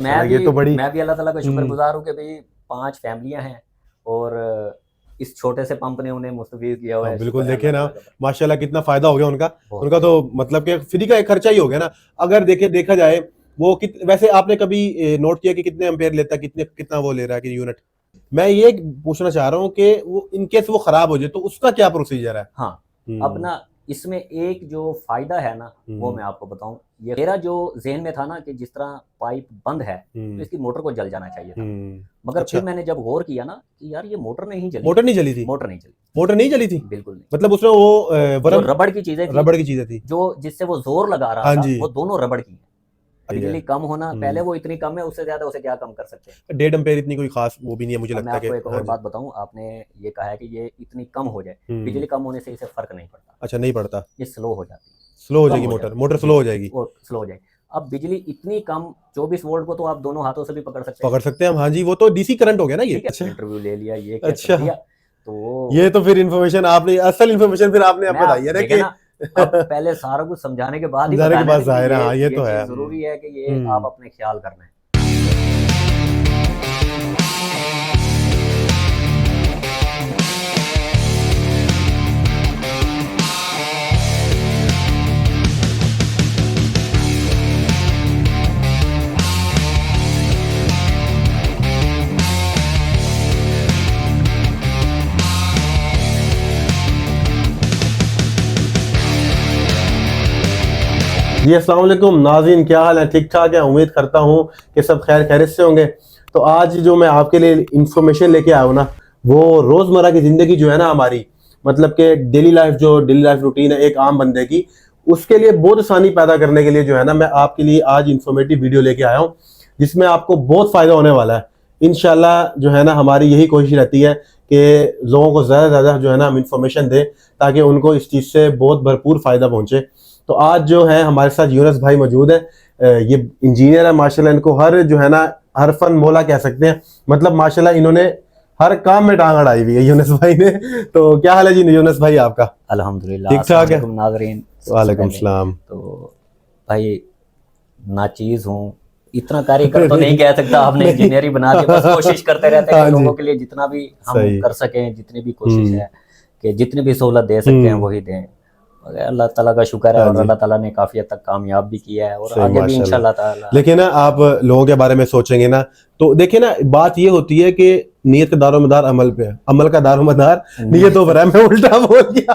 मैं भी अल्लाह ताला का शुक्रगुजार हूँ कि भाई 5 फैमिलियां हैं और इस छोटे से पंप ने उन्हें मुस्तफीद किया हुआ है। बिल्कुल, देखिए ना माशाल्लाह कितना फायदा हो गया उनका तो मतलब कि फ्री का एक खर्चा ही हो गया ना। अगर देखा जाए वो वैसे आपने कभी नोट किया कि कितने एम्पेयर लेता है, कितना वो ले रहा है कि यूनिट? मैं ये पूछना चाह रहा हूँ कि वो इनकेस वो खराब हो जाए तो उसका क्या प्रोसीजर है? हाँ, अपना इसमें एक जो फायदा है ना वो मैं आपको बताऊं, ये मेरा जो ज़हन में था ना कि जिस तरह पाइप बंद है तो इसकी मोटर को जल जाना चाहिए था, मगर फिर मैंने जब गौर किया ना कि यार ये मोटर नहीं जली थी। मोटर नहीं जली थी बिल्कुल नहीं। मतलब उसमें वो रबड़ की चीजें थी जो जिससे वो जोर लगा रहा था वो दोनों रबड़ की। बिजली कम होना पहले वो इतनी कम है, उससे ज्यादा उसे क्या कम कर सकते हैं? 1.5 एम्पेयर इतनी कोई खास वो भी नहीं है मुझे लगता है। मैं आपको एक और बात बताऊं, आपने ये कहा है कि ये इतनी कम हो जाए, बिजली कम होने से इसे फर्क नहीं पड़ता। अच्छा, नहीं पड़ता, ये स्लो हो जाती है, स्लो हो जाएगी मोटर स्लो हो जाएगी, वो स्लो हो जाएगी। अब बिजली इतनी कम 24 वोल्ट को तो आप दोनों हाथों से भी पकड़ सकते हैं। हाँ जी, वो तो डीसी करंट हो गया ना ये। अच्छा, इंटरव्यू ले लिया ये क्या कर दिया, तो ये तो फिर इन्फॉर्मेशन आपने असल इन्फॉर्मेशन फिर आपने बताई है ना कि अब पहले सारा कुछ समझाने के बाद ही बताना है कि ये तो है, जरूरी है कि ये आप अपने ख्याल करना है। जी अस्सलाम वालेकुम नाज़रीन, क्या हाल है? ठीक ठाक है, उम्मीद करता हूँ कि सब खैर खैरियत से होंगे। तो आज जो मैं आपके लिए इंफॉर्मेशन लेके आया हूँ ना, वो रोज़मर्रा की ज़िंदगी जो है ना हमारी, मतलब कि डेली लाइफ रूटीन है एक आम बंदे की, उसके लिए बहुत आसानी पैदा करने के लिए जो है ना मैं आपके लिए आज इंफॉर्मेटिव वीडियो लेके आया हूँ, जिसमें आपको बहुत फ़ायदा होने वाला है इंशाल्लाह। जो है ना हमारी यही कोशिश रहती है कि लोगों को ज़्यादा से ज़्यादा जो है ना हम इंफॉर्मेशन दें ताकि उनको इस चीज़ से बहुत भरपूर फ़ायदा पहुँचे। तो आज जो है हमारे साथ यूनुस भाई मौजूद है। ये इंजीनियर है माशाल्लाह, इनको हर जो है ना हर फन मौला कह सकते हैं, मतलब माशाल्लाह इन्होंने हर काम में टांग अड़ाई हुई है यूनुस भाई ने। तो क्या हाल है जी यूनुस भाई आपका? अल्हम्दुलिल्लाह, ठीक ठाक है। नाज़रीन वालेकुम सलाम। तो भाई नाचीज हूँ, इतना कार्य कर तो नहीं कह सकता, आपने इंजीनियर ही बना दिया, बस कोशिश करते रहते हैं लोगों के लिए जितना भी हम कर सकें, जितनी भी कोशिश है कि जितनी भी सहूलत दे सकते हैं वही दें। अल्लाह ताला का शुक्र है और अल्लाह ताला ने काफी हद तक कामयाब भी किया है और आगे भी इंशाल्लाह ताला। लेकिन ना आप लोगों के बारे में सोचेंगे ना तो देखिए ना बात ये होती है कि नियत का दारोमदार अमल पे है, अमल का दारोमदार नियतों पर है। मैं उल्टा बोल गया,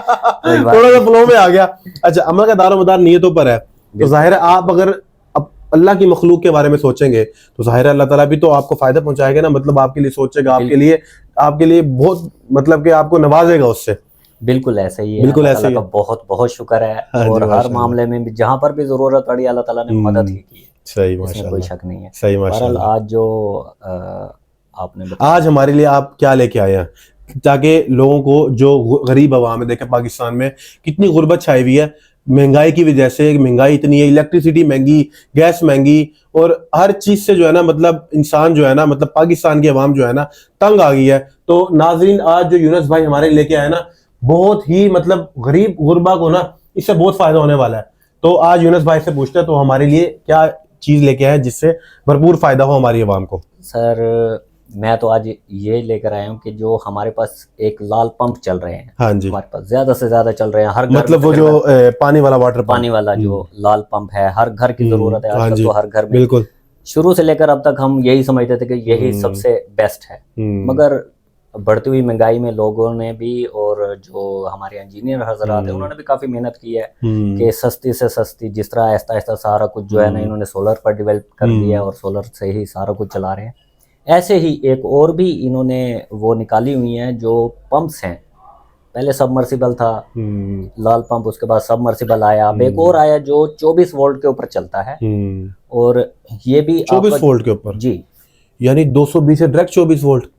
थोड़ा सा फ्लो में आ गया। अच्छा, अमल का दारोमदार नियतों पर है, तो जाहिर है आप अगर अल्लाह की मखलूक के बारे में सोचेंगे तो जाहिर है अल्लाह ताला भी तो आपको फायदा पहुंचाएगा ना, मतलब आपके लिए सोचेगा, आपके लिए बहुत मतलब कि आपको नवाजेगा उससे। बिल्कुल ऐसा ही है, बिल्कुल ऐसा ही है। बहुत बहुत शुक्र है और हर मामले में भी जहाँ पर भी जरूरत पड़ी अल्लाह ताला ने मदद ही की है। सही, इसमें कोई शक नहीं है। सही माशाल्लाह। आज जो आपने आज हमारे लिए आप क्या लेके आए हैं ताकि लोगों को जो गरीब आवाम है, देखे पाकिस्तान में कितनी गुर्बत छाई हुई है महंगाई की वजह से, महंगाई इतनी है, इलेक्ट्रिसिटी महंगी, गैस महंगी और हर चीज से जो है ना मतलब इंसान जो है ना मतलब पाकिस्तान की आवाम जो है ना तंग आ गई है। तो नाजरीन आज जो यूनुस भाई हमारे लेके आए ना बहुत ही मतलब गरीब गुरबा को ना इससे बहुत फायदा होने वाला है। तो आज यूनुस भाई से पूछते हैं तो हमारे लिए क्या चीज लेके आए जिससे भरपूर फायदा हो हमारी आवाम को। सर मैं तो आज ये लेकर आया हूँ कि जो हमारे पास एक लाल पंप चल रहे हैं, हाँ जी, हमारे पास ज्यादा से ज्यादा चल रहे हैं हर घर, मतलब वो जो पानी वाला वाटर पानी वाला जो लाल पंप है हर घर की जरूरत है आजकल, तो हर घर में बिल्कुल शुरू से लेकर अब तक हम यही समझते थे कि यही सबसे बेस्ट है, मगर बढ़ती हुई महंगाई में लोगों ने भी और जो हमारे इंजीनियर हजरात हैं उन्होंने भी काफी मेहनत की है कि सस्ती से सस्ती, जिस तरह आहिस्ता आहिस्ता सारा कुछ जो है ना इन्होंने सोलर पर डेवलप कर दिया और सोलर से ही सारा कुछ चला रहे हैं। ऐसे ही एक और भी इन्होंने वो निकाली हुई हैं जो पंप्स हैं। पहले सबमर्सिबल था लाल पंप, उसके बाद सबमर्सिबल आया, अब एक और आया जो 24 वोल्ट के ऊपर चलता है और ये भी 24 वोल्ट के ऊपर जी, यानी 220 से डायरेक्ट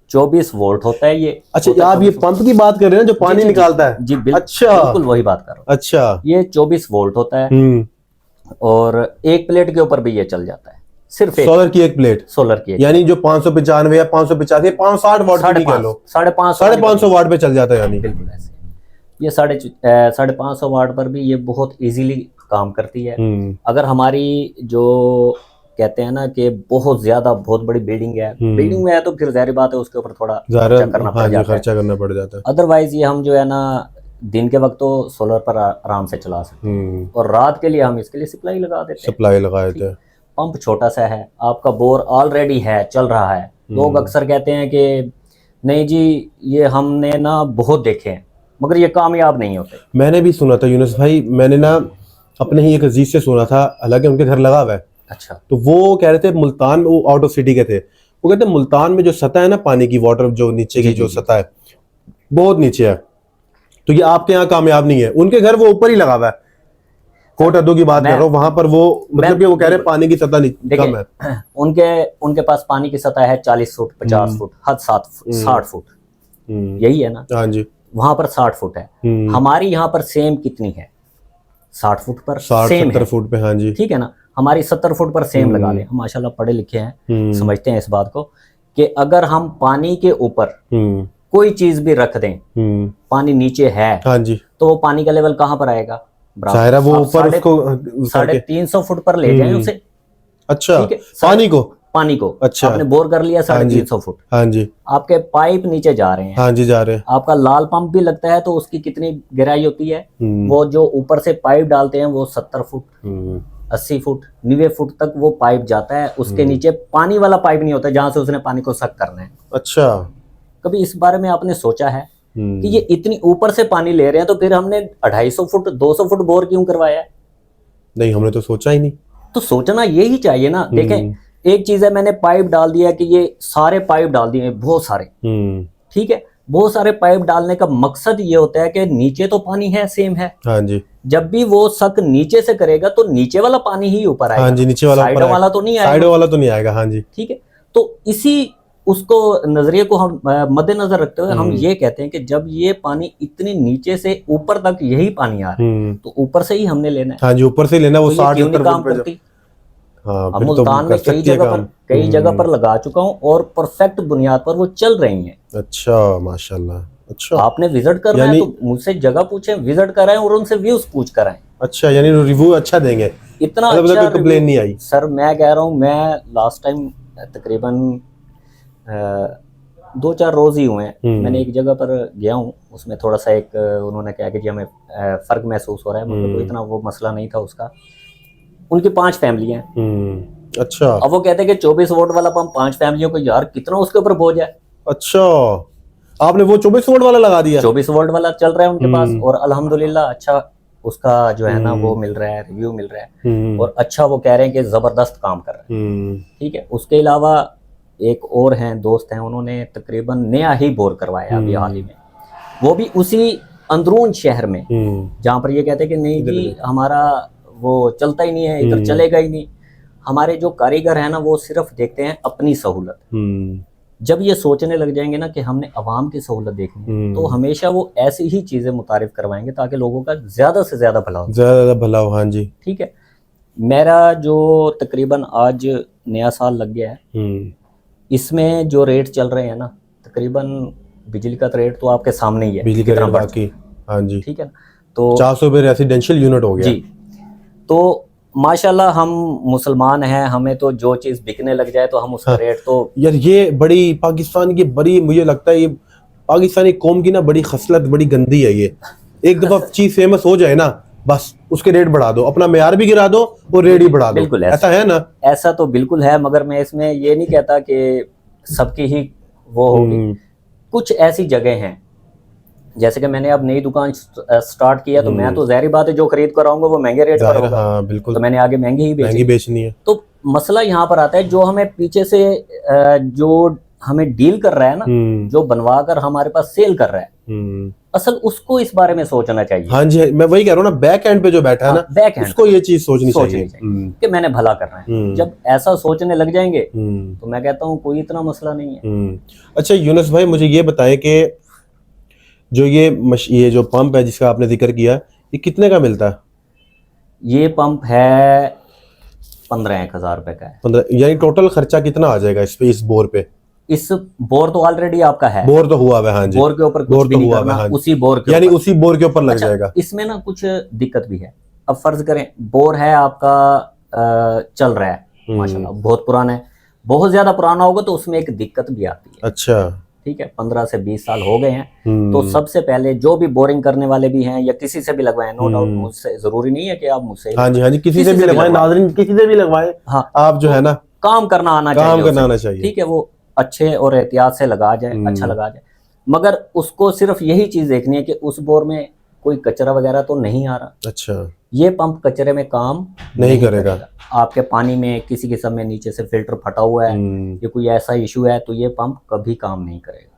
24 वोल्ट होता है ये। अच्छा, आप ये पंप की बात कर रहे हैं जो पानी निकालता है? जी अच्छा, बिल्कुल वही बात कर रहा हूँ। अच्छा, ये 24 वोल्ट होता है और एक प्लेट के ऊपर भी ये चल जाता है, सिर्फ सोलर की एक प्लेट, यानी जो 595 या 585 560 वाट की कह लो, 550 वाट पे चल जाता है। यानी बिल्कुल ऐसे ये 550 वाट पर भी ये बहुत इजीली काम करती है। अगर हमारी जो कहते हैं ना कि बहुत ज्यादा बहुत बड़ी बिल्डिंग है, बिल्डिंग में है तो फिर जाहिर बात है उसके ऊपर थोड़ा खर्चा करना पड़ जाता है, खर्चा करना पड़ जाता है। अदरवाइज ये हम जो है ना दिन के वक्त तो सोलर पर आराम से चला सकते हैं, और रात के लिए हम इसके लिए सप्लाई लगा देते हैं। सप्लाई लगा देते हैं। पंप छोटा सा है, आपका बोर ऑलरेडी है, चल रहा है। लोग अक्सर कहते हैं कि नहीं जी ये हमने ना बहुत देखे हैं मगर ये कामयाब नहीं होते। मैंने भी सुना था यूनुस भाई, मैंने ना अपने ही एक अजीज से सुना था, हालांकि उनके घर लगा हुआ है। अच्छा। तो वो कह रहे थे मुल्तान, वो आउट ऑफ सिटी के थे, वो कहते मुल्तान में जो सतह है ना पानी की, वाटर जो नीचे की जो सतह है बहुत नीचे है, तो ये आपके यहाँ कामयाब नहीं है। उनके घर वो ऊपर ही लगा हुआ है, कोट अदू की बात कर रहा हूँ, वहां पर वो मतलब कि वो कह रहे हैं पानी की सतह कम है। उनके पास पानी की सतह है 40 फुट 50 फुट, हद 60 फुट, यही है ना। हाँ जी। वहां पर 60 फुट है, हमारी यहाँ पर सेम कितनी है, 60 फुट पर सेम 70 फुट पे। हाँ जी, ठीक है ना। हमारी 70 फुट पर सेम लगा लें, हम माशाल्लाह पढ़े लिखे हैं, समझते हैं इस बात को कि अगर हम पानी के ऊपर कोई चीज भी रख दें, पानी नीचे है, हाँ जी, तो वो पानी का लेवल कहाँ पर आएगा, बराबर वो ऊपर उसको 350 फुट पर ले जाएं उसे। अच्छा, ठीक है, पानी को अच्छा, आपने बोर कर लिया 350 फुट, हाँ जी, आपके पाइप नीचे जा रहे हैं, हाँ जी जा रहे हैं, आपका लाल पंप भी लगता है तो उसकी कितनी गहराई होती है, वो जो ऊपर से पाइप डालते हैं वो 70 फुट 80 फुट 90 फुट तक वो पाइप जाता है, उसके नीचे पानी वाला पाइप नहीं होता जहां से उसने पानी को सक करना है। अच्छा, कभी इस बारे में आपने सोचा है कि ये इतनी ऊपर से पानी ले रहे हैं तो फिर हमने 250 फुट 200 फुट बोर क्यों करवाया है? नहीं, हमने तो सोचा ही नहीं। तो सोचना यही चाहिए ना। देखें, एक चीज है मैंने पाइप डाल दिया कि ये सारे पाइप डाल दिए बहुत सारे, ठीक है, बहुत सारे पाइप डालने का मकसद ये होता है कि नीचे तो पानी है सेम है, हाँ जी, जब भी वो सक नीचे से करेगा तो नीचे वाला पानी ही ऊपर आएगा, हाँ जी, नीचे वाला साइड वाला तो नहीं आएगा, साइड वाला तो नहीं आएगा, हाँ जी, ठीक है। तो इसी उसको नजरिए को हम मद्देनजर रखते हुए हम ये कहते हैं कि जब ये पानी इतनी नीचे से ऊपर तक यही पानी आ रहा है तो ऊपर से ही हमने लेना है। हाँ जी, ऊपर से लेना, वो 60-70 काम करती। हाँ, मुल्तान में कई जगह पर लगा चुका हूँ और परफेक्ट बुनियाद पर वो चल रही हैं। अच्छा, माशाल्लाह। अच्छा, आपने विजिट करना है तो मुझसे जगह पूछें, विजिट कराएं और उनसे व्यूज पूछ कराएं। अच्छा, यानी रिव्यू अच्छा देंगे, इतना अच्छा कंप्लेन नहीं आई सर। मैं कह रहा हूँ, मैं लास्ट टाइम तकरीबन 2-4 रोज ही हुए हैं, मैंने एक जगह पर गया हूँ, उसमें थोड़ा सा एक उन्होंने कहा कि जी हमें फर्क महसूस हो रहा है, मतलब तो इतना वो मसला नहीं था उसका। उनकी 5 फैमिली हैं। अच्छा, अब वो कहते हैं कि 24 वोल्ट वाला पंप 5 फैमिलियों को, यार कितना उसके ऊपर बोझ है। अच्छा, आपने वो 24 वोल्ट वाला लगा दिया? 24 वोल्ट वाला चल रहा है उनके पास और अल्हम्दुलिल्लाह अच्छा उसका जो है ना वो मिल रहा है, रिव्यू मिल रहा है और अच्छा वो कह रहे हैं कि जबरदस्त काम कर रहे हैं, ठीक है। उसके अलावा एक और हैं दोस्त हैं, उन्होंने तकरीबन नया ही बोर करवाया अभी हाल ही में, वो भी उसी अंदरून शहर में जहाँ पर ये कहते हैं कि नहीं जी हमारा वो चलता ही नहीं है, इधर चलेगा ही नहीं। हमारे जो कारीगर हैं ना वो सिर्फ देखते हैं अपनी सहूलत। जब ये सोचने लग जाएंगे ना कि हमने अवाम की सहूलत देखनी है तो हमेशा वो ऐसी ही चीजें मुतारिफ करवाएंगे ताकि लोगों का ज्यादा से ज्यादा भला हो, ज्यादा भला हो। हाँ जी, ठीक है। मेरा जो तकरीबन आज नया साल लग गया है, इसमें जो रेट चल रहे हैं ना, तकरीबन बिजली का रेट तो आपके सामने ही है, बिजली का रेट बाकी, हाँ जी, ठीक है। तो 400 रुपये रेसिडेंशियल यूनिट हो गया जी। तो माशाल्लाह हम मुसलमान हैं, हमें तो जो चीज बिकने लग जाए तो हम उसका रेट तो यार, ये बड़ी पाकिस्तान की बड़ी, मुझे लगता है ये पाकिस्तानी कौम की ना बड़ी खसलत, बड़ी गंदी है ये। एक दफा चीज फेमस हो जाए ना बस उसके रेट बढ़ा दो, अपना मेयार भी गिरा दो और रेट ही बढ़ा दो। बिल्कुल ऐसा है ना? ऐसा तो बिल्कुल है, मगर मैं इसमें ये नहीं कहता कि सबकी ही वो होगी। कुछ ऐसी जगह हैं, जैसे कि मैंने अब नई दुकान स्टार्ट किया तो मैं तो ज़ाहिर बात है जो खरीद कर आऊंगा वो महंगे रेट पर होगा। हाँ, बिल्कुल। तो मैंने आगे महंगी ही बेचनी है। तो मसला यहाँ पर आता है, जो हमें पीछे से जो हमें डील कर रहा है ना, जो बनवा कर हमारे पास सेल कर रहा है, असल उसको इस बारे में सोचना चाहिए। हाँ जी, मैं वही कह रहा हूँ ना, बैक एंड पे जो बैठा है ना, बैक एंड उसको ये चीज सोचनी चाहिए कि मैंने भला करना है। जब ऐसा सोचने लग जाएंगे तो मैं कहता हूँ कोई इतना मसला नहीं है। अच्छा यूनुस भाई, मुझे ये बताएं कि जो ये जो पंप है जिसका आपने जिक्र किया, ये कितने का मिलता है? ये पंप है 15-1 हज़ार रुपए का है। 15, यानी टोटल खर्चा कितना आ जाएगा इस बोर पे? इस बोर तो ऑलरेडी आपका है, बोर तो हुआ है। हाँ जी, बोर के ऊपर कुछ भी नहीं करना, उसी बोर के यानी उसी बोर के ऊपर लग जाएगा। इसमें ना कुछ दिक्कत भी है। अब फर्ज करें बोर है आपका चल रहा है, माशाल्लाह बहुत पुराना है। बहुत ज्यादा पुराना होगा तो उसमें एक दिक्कत भी आती है। अच्छा। ठीक है, 15 से 20 साल हो गए हैं तो सबसे पहले जो भी बोरिंग करने वाले भी हैं या किसी से भी लगवाएं, नो डाउट, मुझसे जरूरी नहीं है कि आप मुझसे, हाँ जी हाँ जी, किसी से भी लगवाएं नाज़रीन, किसी से भी लगवाएं। हाँ, आप जो है ना काम करना आना चाहिए, काम करना आना चाहिए। ठीक है, वो अच्छे और एहतियात से लगा जाए, अच्छा लगा जाए। मगर उसको सिर्फ यही चीज देखनी है कि उस बोर में कोई कचरा वगैरह तो नहीं आ रहा। अच्छा, ये पंप कचरे में काम नहीं करेगा। आपके पानी में किसी किस्म में नीचे से फिल्टर फटा हुआ है, ये कोई ऐसा इशू है तो ये पंप कभी काम नहीं करेगा।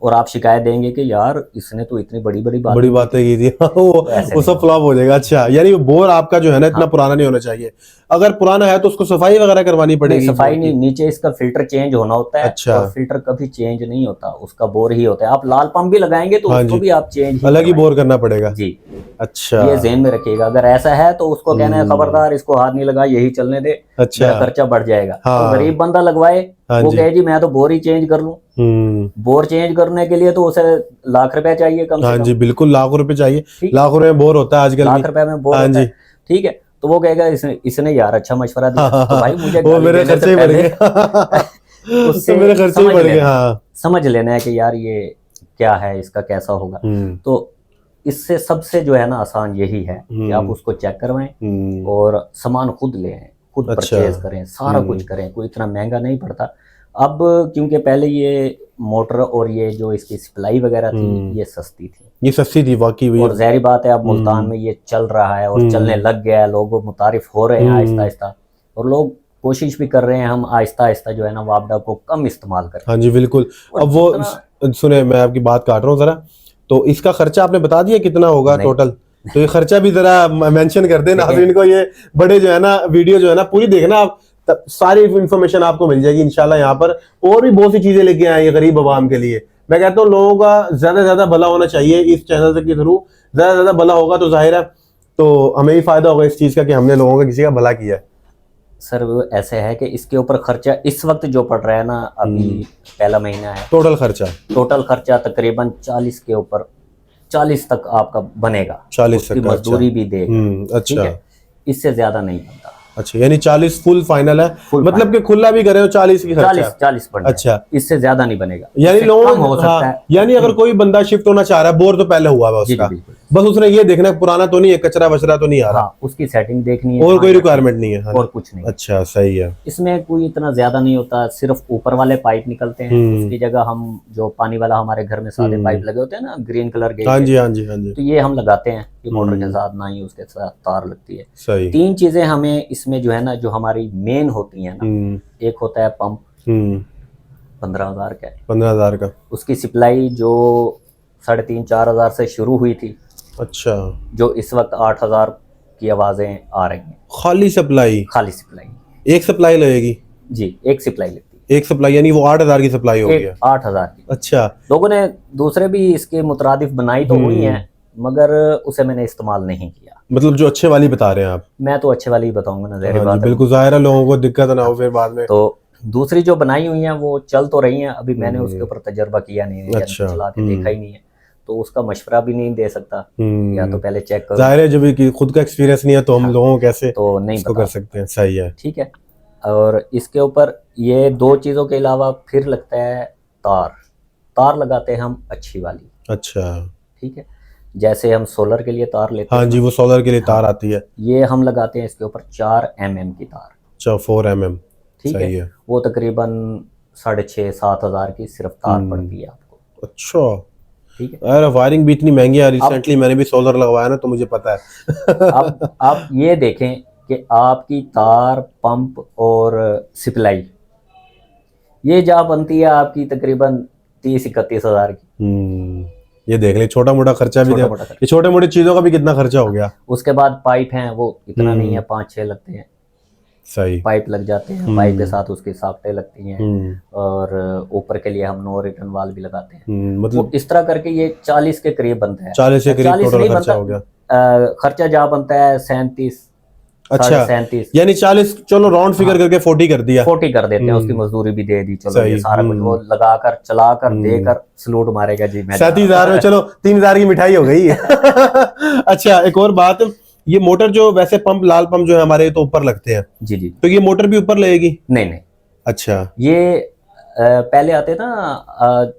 और आप शिकायत देंगे कि यार इसने तो इतनी बड़ी बातें की थी वो सब फ्लॉप हो जाएगा। अच्छा, यानी बोर आपका जो है ना इतना पुराना नहीं होना चाहिए। अगर पुराना है तो उसको सफाई वगैरह करवानी पड़ेगी। सफाई नहीं, नीचे इसका फिल्टर चेंज होना होता है। अच्छा। और फिल्टर कभी चेंज नहीं होता, उसका बोर ही होता है। आप लाल पंप भी लगाएंगे तो उसको भी आप चेंज अलग ही बोर करना पड़ेगा जी। अच्छा, ये ज़हन में रखिएगा। अगर ऐसा है तो उसको कहना है खबरदार इसको हाथ नहीं लगा, यही चलने दे, अच्छा, खर्चा बढ़ जाएगा। हाँ। तो गरीब बंदा लगवाए, वो कहे जी मैं तो बोर ही चेंज कर लूं। बोर चेंज करने के लिए तो उसे लाख रुपए चाहिए कम से कम। हाँ जी, बिल्कुल लाख रुपए चाहिए। लाख रुपए में बोर होता है आजकल, लाख रुपए में बोर होता है। ठीक है, तो वो कहेगा इसने यार अच्छा मशवरा दिया, तो भाई मुझे वो मेरे खर्चे ही बढ़ गए उससे मेरे खर्चे ही बढ़ गए। हाँ, समझ लेना है कि यार ये क्या है, इसका कैसा होगा। तो इससे सबसे जो है ना आसान यही है कि आप उसको चेक करवाएं और सामान खुद ले आएं, खुद परचेज करें, सारा कुछ करें। कोई इतना महंगा नहीं पड़ता अब, क्योंकि पहले ये मोटर और ये जो इसकी सप्लाई वगैरह थी ये सस्ती थी, ये सस्ती थी वाकई। और ज़ाहिर बात है अब मुल्तान में ये चल रहा है और चलने लग गया है, लोग मुतारिफ हो रहे हैं आहिस्ता आहिस्ता, और लोग कोशिश भी कर रहे हैं हम आहिस्ता आहिस्ता जो है ना वापडा को कम इस्तेमाल करें। हाँ जी बिल्कुल। अब वो सुने, मैं आपकी बात काट रहा हूँ जरा, तो इसका खर्चा आपने बता दिया कितना होगा टोटल? तो ये खर्चा भी जरा मेंशन कर देना इनको, ये बड़े जो है ना वीडियो जो है ना पूरी देखना आप, तब सारी इंफॉर्मेशन आपको मिल जाएगी इंशाल्लाह। यहाँ पर और भी बहुत सी चीजें लेके आए हैं गरीब आवाम के लिए। मैं कहता हूँ लोगों का ज्यादा से ज्यादा भला होना चाहिए इस चैनल के थ्रू। ज्यादा से ज्यादा भला होगा तो जाहिर है तो हमें ही फायदा होगा इस चीज का कि हमने लोगों का किसी का भला किया है। सर वो ऐसे है कि इसके ऊपर खर्चा इस वक्त जो पड़ रहा है ना, अभी पहला महीना है, टोटल खर्चा तकरीबन 40 के ऊपर, 40 तक आपका बनेगा, 40 तक मजदूरी भी देगा। अच्छा, इससे ज्यादा नहीं बनता। अच्छा, यानी 40 फुल फाइनल है, मतलब कि खुला भी करे 40 की खर्चा, 40 पड़। अच्छा, इससे ज्यादा नहीं बनेगा। यानी लोग हो सकता है। यानी अगर कोई बंदा शिफ्ट होना चाह रहा है, बोर तो पहले हुआ है उसका, बस उसने ये देखना पुराना तो नहीं है, कचरा वचरा तो नहीं आ रहा, उसकी सेटिंग देखनी है, और कोई रिक्वायरमेंट नहीं है और कुछ नहीं। अच्छा, सही है। इसमें कोई इतना ज्यादा नहीं होता, सिर्फ ऊपर वाले पाइप निकलते हैं, उसकी जगह हम जो पानी वाला हमारे घर में सादे पाइप लगे होते हैं ना ग्रीन कलर के, हाँ जी हाँ जी हाँ जी, तो ये हम लगाते हैं कि मोटर के साथ, ना ही उसके साथ तार लगती है। सही। 3 चीजें हमें इसमें जो है ना, जो हमारी मेन होती है ना, एक होता है पंप 15,000 का, 15,000 का, उसकी सप्लाई जो 3,500-4 हज़ार से शुरू हुई थी, अच्छा, जो इस वक्त 8,000 की आवाजें आ रही हैं। खाली सप्लाई एक सप्लाई लगेगी जी, एक सप्लाई लगती है, एक सप्लाई, यानी वो 8,000 की सप्लाई हो गई है, 8,000 की। अच्छा, लोगों ने दूसरे भी इसके मुतरादिफ बनाई तो हुई है, मगर उसे मैंने इस्तेमाल नहीं किया। मतलब जो अच्छे वाली बता रहे हैं आप? मैं तो अच्छे वाली ही बताऊंगा ना, ज़ाहिर बात है, बिल्कुल जाहिर है, लोगों को दिक्कत ना हो फिर बाद में। तो दूसरी जो बनाई हुई हैं वो चल तो रही हैं, अभी मैंने उसके ऊपर तजर्बा किया नहीं है, अच्छा, चला के देखा ही नहीं है, तो उसका मशवरा भी नहीं दे सकता, या तो पहले चेक करो। जाहिर है जब खुद का एक्सपीरियंस नहीं है तो हम लोगों को कैसे तो नहीं कर सकते हैं। सही है, ठीक है। और इसके ऊपर ये 2 चीज़ों के अलावा फिर लगता है तार लगाते हैं हम अच्छी वाली। अच्छा, ठीक है, जैसे हम सोलर के लिए तार लेते हैं, हाँ जी, वो सोलर के लिए तार आती है, ये हम लगाते हैं इसके ऊपर 4 mm की तार। अच्छा, 4 mm, ठीक है, वो तकरीबन 6,500-7 हज़ार की सिर्फ तार पड़ती है आपको। अच्छा, ठीक है। यार वायरिंग भी इतनी महंगी है, रिसेंटली मैंने भी सोलर लगवाया ना, तो मुझे पता है। अब आप ये देखें कि आपकी तार, पंप और सप्लाई ये जा बनती है आपकी तकरीबन 30-31 हज़ार की। ये देख ले, छोटा मोटा खर्चा भी, ये छोटे मोटे चीजों का भी कितना खर्चा हो गया। उसके बाद पाइप हैं, वो इतना नहीं है, 5-6 लगते हैं, सही, पाइप लग जाते हैं, पाइप के साथ उसकी साफ्टें लगती हैं, और ऊपर के लिए हम नो रिटर्न वाल भी लगाते हैं। मतलब इस तरह करके ये 40 के करीब बनता है। 40 के करीब टोटल खर्चा हो गया। खर्चा जहाँ बनता है 37, अच्छा, 37, यानी 40, चलो राउंड फिगर करके 40 कर दिया, 40 कर देते हैं, उसकी मजदूरी भी दे दी, चलो ये सारा कुछ वो लगाकर चलाकर देकर सलूट मारेगा जी। 37,000 में चलो 3,000 की मिठाई हो गई। अच्छा, एक और बात, ये मोटर जो वैसे पंप लाल पंप जो है हमारे तो ऊपर लगते हैं, जी जी। तो ये मोटर भी ऊपर लगेगी? नहीं नहीं, अच्छा। ये पहले आते ना,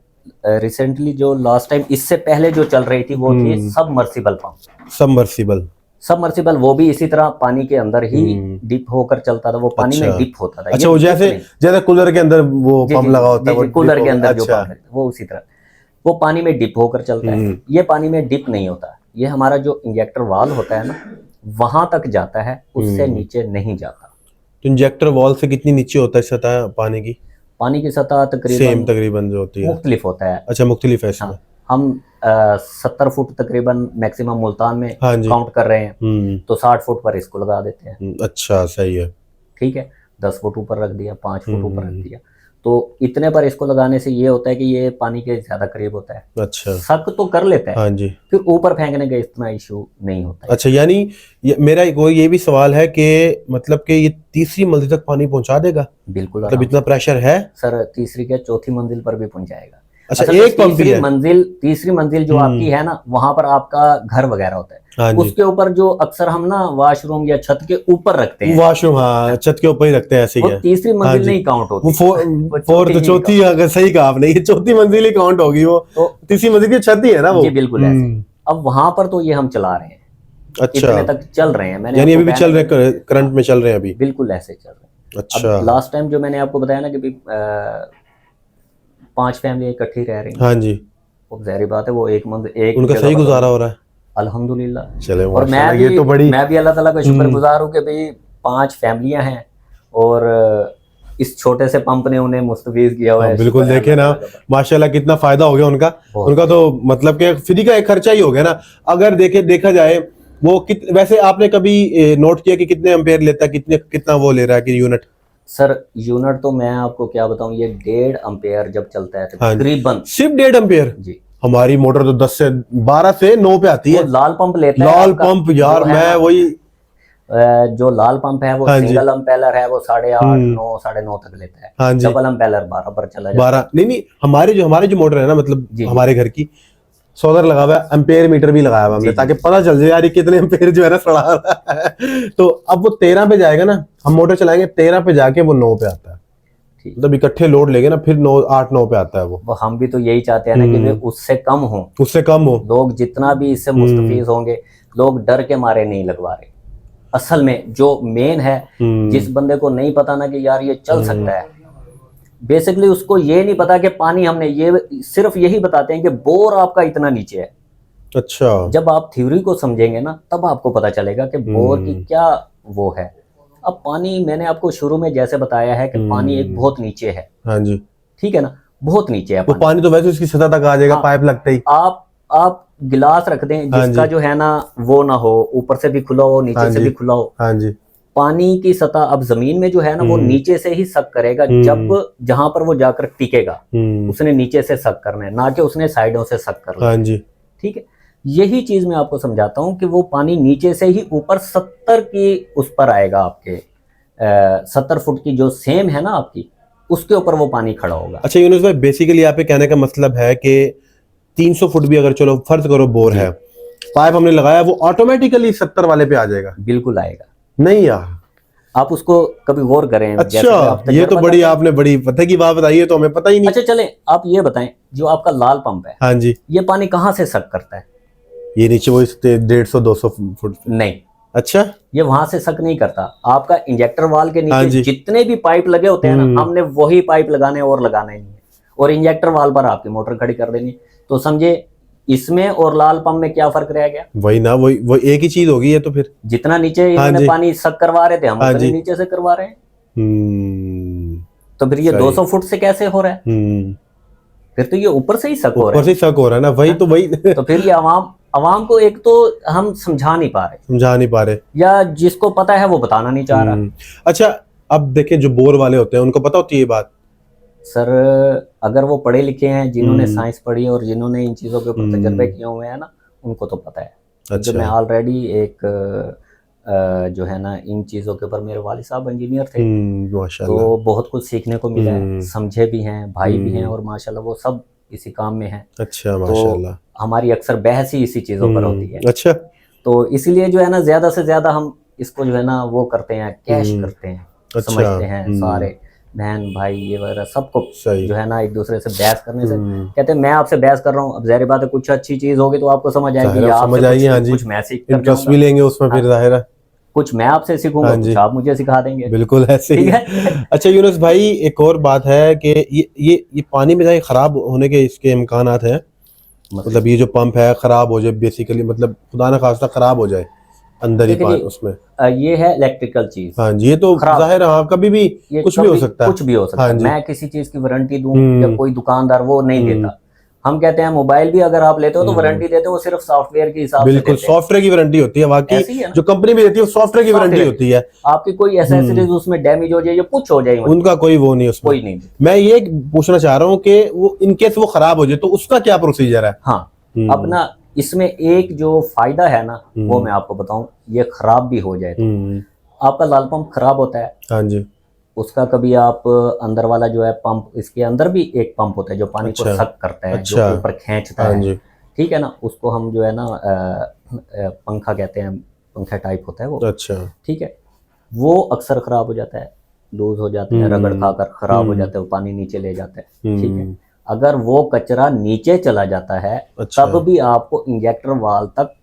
रिसेंटली जो लास्ट टाइम इससे पहले जो चल रही थी वो थी सबमर्सिबल पंप। सबमर्सिबल। सबमर्सिबल वो भी इसी तरह पानी के अंदर ही डिप होकर चलता था, वो पानी में डिप होता था। अच्छा, वो जैसे जैसे कूलर के अंदर वो पंप लगा होता है, वो कूलर के अंदर जो पंप है वो उसी तरह वो पानी में डिप होकर चलता है। ये पानी में डिप नहीं होता, ये हमारा जो इंजेक्टर वाल होता है ना वहां तक जाता है, उससे नीचे नहीं जाता। तो इंजेक्टर वॉल से कितनी नीचे होता है सतह पानी की? पानी की सतह तकरीबन जो होती है मुख्तलिफ होता है। अच्छा, मुख्तलिफ है इसमें। हाँ, हम 70 फुट तकरीबन मैक्सिमम मुल्तान में काउंट कर रहे हैं, तो 60 फुट पर इसको लगा देते हैं। अच्छा, सही है। ठीक है, 10 फुट ऊपर रख दिया, 5 फुट ऊपर रख दिया, तो इतने पर इसको लगाने से ये होता है कि ये पानी के ज्यादा करीब होता है। अच्छा, शक तो कर लेता है। हाँ जी। फिर ऊपर फेंकने का इतना इशू नहीं होता है। अच्छा, यानी मेरा ये भी सवाल है कि मतलब कि ये तीसरी मंजिल तक पानी पहुंचा देगा? बिल्कुल, मतलब इतना प्रेशर है? सर तीसरी क्या चौथी मंजिल पर भी पहुंच जाएगा। अच्छा, एक पंप ही है? तीसरी मंजिल जो आपकी है ना, वहां पर आपका घर वगैरह होता है। हाँ जी। उसके ऊपर जो अक्सर हम ना वॉशरूम या छत के ऊपर रखते हैं, वॉशरूम, हाँ, छत के ऊपर ही रखते हैं, ऐसे ही है। तीसरी मंजिल नहीं काउंट होती, वो फोर्थ चौथी, अगर सही कहा आपने, ये चौथी मंजिल ही काउंट होगी, वो तो तीसरी मंजिल की छत ही है ना वो। जी बिल्कुल ऐसे। अब वहां पर तो ये हम चला रहे हैं। अच्छा, इतने तक चल रहे हैं। मैंने यानी अभी भी चल रहे हैं, करंट में चल रहे हैं अभी? बिल्कुल ऐसे चल रहे हैं। अच्छा, लास्ट टाइम जो मैंने आपको बताया ना कि 5 फैमिली इकट्ठी रह रही हैं। हाँ जी। वो जाहिर बात है वो एक उनका सही गुजारा हो रहा है अल्हम्दुलिल्लाह। चले, और मैं भी अल्लाह ताला का शुक्रगुजार हूँ कि भाई 5 फैमिलियां हैं और इस छोटे से पंप ने उन्हें मुस्तफीज किया हुआ है। बिल्कुल, देखे ना माशाल्लाह कितना फायदा हो गया उनका तो मतलब कि फ्री का एक खर्चा ही हो गया ना। अगर देखा जाए वो वैसे आपने कभी नोट किया कि कितने एम्पेयर लेता है, कितना वो ले रहा है कि यूनिट? सर यूनिट तो मैं आपको क्या बताऊं, ये 1.5 एम्पेयर जब चलता है तकरीबन। सिर्फ 1.5 एम्पेयर? जी। हमारी मोटर तो 12 से 9 पे आती है। लाल पंप लेता है। लाल पंप यार, मैं वही जो लाल पंप है वो सिंगल अम्पेलर है, वो 8.5 9 9.5 तक लेता है। हाँ जी। डबल अम्पेलर 12 पर चला जाता है। 12 नहीं, हमारी जो मोटर है ना, मतलब हमारे घर की सोलर लगा हुआ है, एम्पेयर मीटर भी लगाया हुआ हमने, ताकि पता चल जाए यार कितने एम्पेयर जो है ना सड़ा रहा है। तो अब वो 13 पे जाएगा ना, हम मोटर चलाएंगे 13 पे जाके वो 9 पे आता है। मतलब इकट्ठे लोड लेंगे ना, फिर 8 9 पे आता है वो। हम भी तो यही चाहते हैं ना कि वे उससे कम हो। लोग जितना भी इससे मुस्तफीज होंगे, लोग डर के मारे नहीं लगवा रहे। असल में जो मेन है, जिस बंदे को नहीं पता ना कि यार ये चल सकता है, बेसिकली उसको ये नहीं पता कि पानी हमने ये सिर्फ यही बताते हैं कि बोर आपका इतना नीचे है। अच्छा, जब आप थ्योरी को समझेंगे ना तब आपको पता चलेगा कि बोर की क्या वो है। अब पानी मैंने आपको शुरू में जैसे बताया है कि पानी एक बहुत नीचे है। हाँ जी, ठीक है ना, बहुत नीचे है वो पानी तो वैसे उसकी सतह तक आ जाएगा। हाँ, पाइप लगते ही आप गिलास रख दें जिसका जो है ना वो ना हो, ऊपर से भी खुला हो नीचे से भी खुला हो। हाँ जी, पानी की सतह अब जमीन में जो है ना वो नीचे से ही सक करेगा। जब जहां पर वो जाकर टिकेगा उसने नीचे से सक करना है, ना कि उसने साइडों से सक करना। हाँ जी, ठीक है, यही चीज मैं आपको समझाता हूं कि वो पानी नीचे से ही ऊपर 70 की उस पर आएगा आपके 70 फुट की जो सेम है ना आपकी, उसके ऊपर वो पानी खड़ा होगा। अच्छा यूनुस भाई, बेसिकली यहाँ पे कहने का मतलब है कि 300 फुट भी अगर चलो फर्ज करो बोर है, पाइप हमने लगाया, वो ऑटोमेटिकली 70 वाले पे आ जाएगा? बिल्कुल आएगा। नहीं यार, आप उसको कभी गौर करें। अच्छा, ये तो बड़ी आपने बड़ी पता की बात बताई है, तो हमें पता ही नहीं। अच्छा चलें, आप ये बताएं, जो आपका लाल पंप है, हाँ जी, ये पानी कहाँ से सक करता है? ये नीचे वो 150-200 फुट? नहीं। अच्छा, ये वहां से सक नहीं करता। आपका इंजेक्टर वाल के नीचे जितने भी पाइप लगे होते हैं ना, हमने वही पाइप लगाने और लगाना ही नहीं है, और इंजेक्टर वाल पर आपकी मोटर खड़ी कर देनी। तो समझे इसमें और लाल पंप में क्या फर्क रह गया? वही ना, वो एक ही चीज होगी ये तो। फिर जितना नीचे इन्होंने पानी सक करवा रहे थे, हम उतने नीचे से करवा रहे हैं। तो फिर ये 200 फुट से कैसे हो रहा है? फिर तो ये ऊपर से ही सक हो रहा है। ऊपर से सक हो रहा है ना, वही तो वही। तो फिर ये अवाम को एक तो हम समझा नहीं पा रहे, या जिसको पता है वो बताना नहीं चाह रहा। अच्छा, अब देखें जो बोर वाले होते हैं उनको पता होती है ये बात? सर अगर वो पढ़े लिखे हैं, जिन्होंने साइंस पढ़ी और जिन्होंने इन चीज़ों के ऊपर तजर्बे किए हुए हैं ना, उनको तो पता है। अच्छा। मैं ऑलरेडी एक जो है ना इन चीज़ों के ऊपर, मेरे वालिद साहब इंजीनियर थे, तो बहुत कुछ सीखने को मिला है, समझे भी हैं, भाई भी हैं, और माशाल्लाह वो सब इसी काम में हैं। अच्छा, माशाल्लाह। तो हमारी अक्सर बहस ही इसी चीज़ों पर होती है। अच्छा, तो इसीलिए जो है ना ज्यादा से ज्यादा हम इसको जो है ना वो करते हैं, कैश करते हैं, अच्छा, समझते हैं सारे बहन भाई ये वगैरह सबको सही। जो है ना एक दूसरे से बहस करने से कहते हैं मैं आपसे बहस कर रहा हूँ, अब जाहिर बात है कुछ अच्छी चीज होगी तो आपको समझ आएगी, जाहिर या है, समझ आपसे आएगी, हाँ जी, कुछ मैं सीख कर इंटरेस्ट भी जाऊंगा, लेंगे उसमें फिर जाहिर है, कुछ मैं आपसे सीखूंगा, हाँ कुछ जी, आप मुझे सिखा देंगे। बिल्कुल ऐसे ही ठीक है। है। अच्छा यूनुस भाई, एक और बात है कि ये पानी में जाए खराब होने के इसके इम्कानात हैं, मतलब ये जो पंप है खराब हो जाए बेसिकली, मतलब खुदा ना खास्ता खराब हो जाए अंदर ही देखिए पानी जी, उसमें। ये है इलेक्ट्रिकल चीज, हाँ जी, ये तो खराब जाहिर है, हाँ कभी भी ये कुछ भी हो कभी सकता कुछ है। भी हो सकता हाँ है, जी। मैं किसी चीज की वारंटी दूं या हम्म कोई दुकानदार वो नहीं हम्म देता। हम कहते हैं मोबाइल भी अगर आप लेते हो तो वारंटी देते हो, वो सिर्फ सॉफ्टवेयर के हिसाब से बिल्कुल देते हैं, सॉफ्टवेयर की वारंटी होती है, बाकी ऐसे ही है ना, जो कंपनी भी देती है वो सॉफ्टवेयर की वारंटी सॉफ्टवेयर होती है। आपकी कोई एसेसरीज उसमें डैमेज हो जाए या कुछ हो जाए, मतलब उनका कोई वो नहीं उसमें। कोई नहीं देता। मैं ये पूछना चाह रहा हूँ कि वो इनकेस वो खराब हो जाए तो उसका क्या प्रोसीजर है? हाँ, अब ना इसमें एक जो फायदा है ना वो मैं आपको बताऊं, ये खराब भी हो जाए तो आपका लाल पंप खराब होता है, हाँ जी, उसका कभी आप अंदर वाला जो है पंप, इसके अंदर भी एक पंप होता है जो पानी को अच्छा, सक करता है, जो अच्छा, ऊपर खींचता हाँ है, जी, ठीक है ना, उसको हम जो है ना पंखा कहते हैं, पंखा टाइप होता है वो, अच्छा, ठीक है, वो अक्सर खराब हो जाता है, लूज हो जाते हैं, रगड़ खाकर खराब हो जाते हैं, पानी नीचे ले जाते हैं, ठीक है। अगर वो कचरा नीचे चला जाता है अच्छा, तब भी आपको इंजेक्टर वाल तक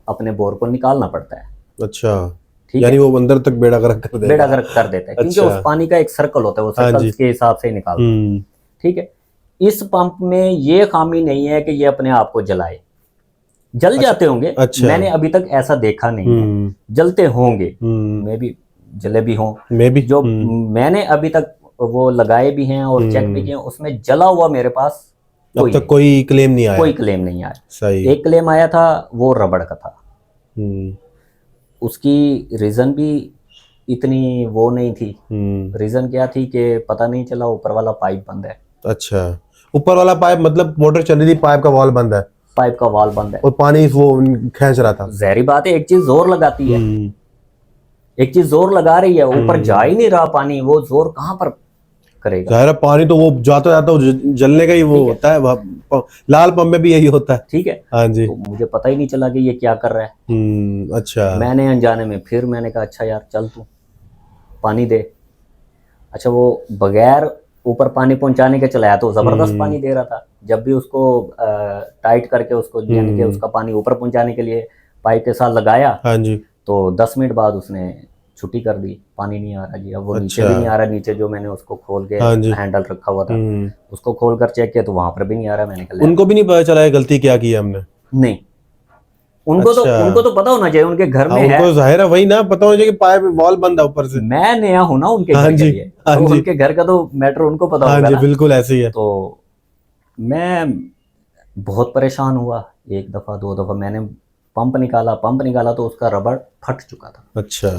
अपने बोर को निकालना पड़ता है, अच्छा, ठीक यानी है, वो अंदर तक बेड़ा गर्क कर बेड़ा देगा। गर्क कर देता है, क्योंकि अच्छा, उस पानी का एक सर्कल होता है, वो हाँ सर्कल जी, के हिसाब से ही निकालता है, ठीक है। इस पंप में ये खामी नहीं है कि ये अपने आप को जलाए, जल अच्छा, जाते होंगे, अच्छा, मैंने अभी तक ऐसा देखा नहीं है, जलते होंगे, मे भी जले भी हों, मे बी, जो मैंने अभी तक वो लगाए भी हैं और चेक भी किए हैं, उसमें जला हुआ मेरे पास अब कोई तक नहीं, कोई क्लेम नहीं आया। कोई क्लेम नहीं आया। सही। एक क्लेम आया था, वो रबड़ का था, उसकी रीजन भी इतनी वो नहीं थी, रीजन क्या थी कि पता नहीं चला ऊपर वाला पाइप बंद है। अच्छा, ऊपर वाला पाइप मतलब मोटर चल रही थी, पाइप का वॉल बंद है, पाइप का वाल बंद है और पानी वो खींच रहा था। जहरी बात है, एक चीज जोर लगाती है, एक चीज जोर लगा रही है, ऊपर जा ही नहीं रहा पानी, वो जोर कहाँ पर करेगा। जाहिर है पानी तो वो जाता जाता जलने का ही वो होता है, लाल पंप में भी यही होता है। ठीक है, हाँ जी। तो मुझे पता ही नहीं चला कि ये क्या कर रहा है। अच्छा, मैंने अनजाने में फिर मैंने कहा अच्छा यार चल तू पानी दे। अच्छा, वो बगैर ऊपर पानी पहुंचाने के चलाया तो जबरदस्त पानी दे रहा था, जब भी उसको टाइट करके उसको यानी कि उसका पानी ऊपर पहुंचाने के लिए पाइप के साथ लगाया, हाँ जी, तो 10 मिनट बाद उसने छुट्टी कर दी, पानी नहीं आ रहा जी। अब वो नीचे अच्छा, भी नहीं आ रहा, नीचे जो मैंने उसको खोल के हाँ जी, हैंडल रखा हुआ था उसको खोल कर चेक किया तो वहां पर भी नहीं आ रहा। मैंने कहा उनको भी नहीं पता चला है गलती क्या की है हमने? नहीं, अच्छा, उनको तो पता होना चाहिए, उनके घर हाँ में है। उनको जाहिर है वही ना पता होना चाहिए कि पाइप वॉल बंद है ऊपर से। मैं नया हूं ना उनके हाँ घर के जी, लिए, हाँ तो जी, उनके घर का तो मैटर उनको पता हाँ होगा जी, ना। बिल्कुल ऐसे ही है। तो मैं बहुत परेशान हुआ, एक दफा दो दफा मैंने पंप निकाला तो उसका रबड़ फट चुका था। अच्छा,